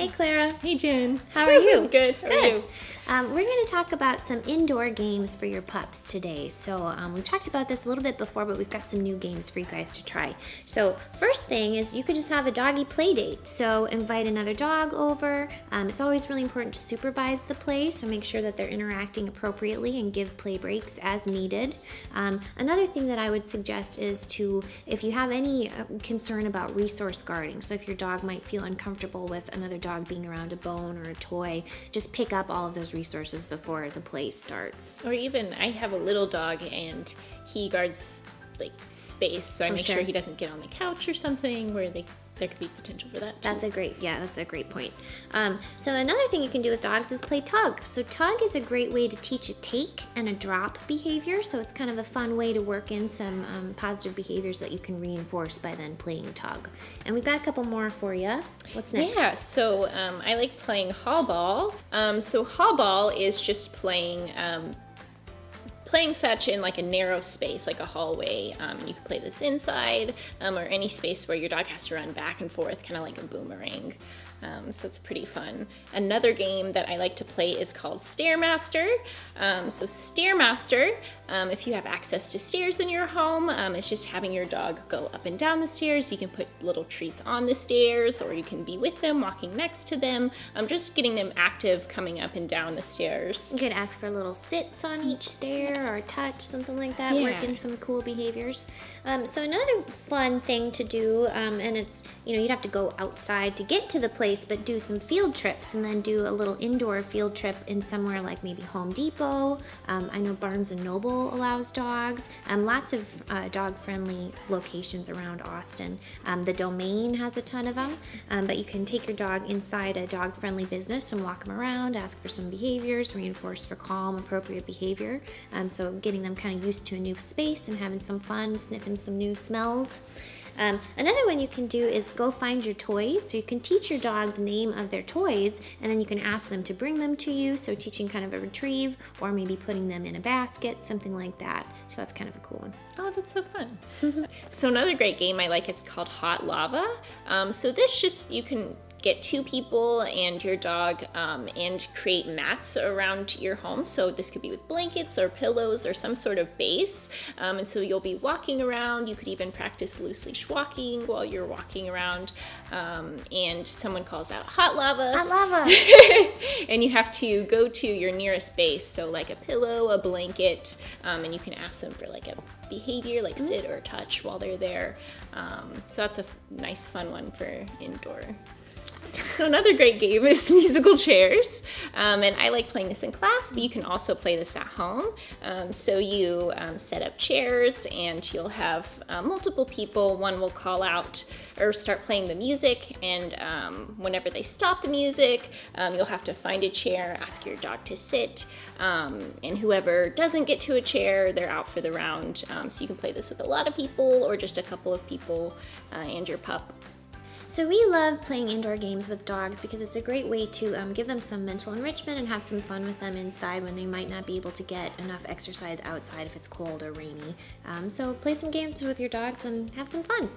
Hey, Clara. Hey, Jen. How are you? Good. How are you? We're going to talk about some indoor games for your pups today. So we've talked about this a little bit before, but we've got some new games for you guys to try. So first thing is you could just have a doggy play date. So invite another dog over. It's always really important to supervise the play, so make sure that they're interacting appropriately and give play breaks as needed. Another thing that I would suggest is to, if you have any concern about resource guarding, so if your dog might feel uncomfortable with another dog being around a bone or a toy, just pick up all of those resources before the play starts. Or even, I have a little dog and he guards like space, so I make sure he doesn't get on the couch or something where there could be potential for that too. That's a great point. So another thing you can do with dogs is play tug. So tug is a great way to teach a take and a drop behavior. So it's kind of a fun way to work in some positive behaviors that you can reinforce by then playing tug. And we've got a couple more for you. What's next? Yeah, so I like playing hall ball. So hall ball is just playing fetch in like a narrow space, like a hallway. You can play this inside or any space where your dog has to run back and forth, kind of like a boomerang. So it's pretty fun. Another game that I like to play is called STAIRMASTER. So STAIRMASTER, if you have access to stairs in your home, it's just having your dog go up and down the stairs. You can put little treats on the stairs, or you can be with them, walking next to them, just getting them active coming up and down the stairs. You could ask for little sits on each stair or a touch, something like that, work in some cool behaviors. So another fun thing to do, and it's, you'd have to go outside to get to the place, but do some field trips and then do a little indoor field trip in somewhere like maybe Home Depot. I know Barnes & Noble allows dogs. Lots of dog-friendly locations around Austin. The Domain has a ton of them, but you can take your dog inside a dog-friendly business and walk them around, ask for some behaviors, reinforce for calm, appropriate behavior. So getting them kind of used to a new space and having some fun, sniffing some new smells. Another one you can do is go find your toys. So you can teach your dog the name of their toys, and then you can ask them to bring them to you. So teaching kind of a retrieve, or maybe putting them in a basket, something like that. So that's kind of a cool one. Oh, that's so fun. So another great game I like is called Hot Lava. So this just, you can get two people and your dog and create mats around your home. So this could be with blankets or pillows or some sort of base. And so you'll be walking around. You could even practice loose leash walking while you're walking around. And someone calls out, "Hot lava." Hot lava. And you have to go to your nearest base. So like a pillow, a blanket, and you can ask them for like a behavior, like sit or touch while they're there. So that's a nice fun one for indoor. So another great game is musical chairs, and I like playing this in class, but you can also play this at home. So you set up chairs, and you'll have multiple people. One will call out or start playing the music, and whenever they stop the music, you'll have to find a chair, ask your dog to sit, and whoever doesn't get to a chair, they're out for the round. So you can play this with a lot of people or just a couple of people and your pup. So we love playing indoor games with dogs because it's a great way to give them some mental enrichment and have some fun with them inside when they might not be able to get enough exercise outside if it's cold or rainy. So play some games with your dogs and have some fun.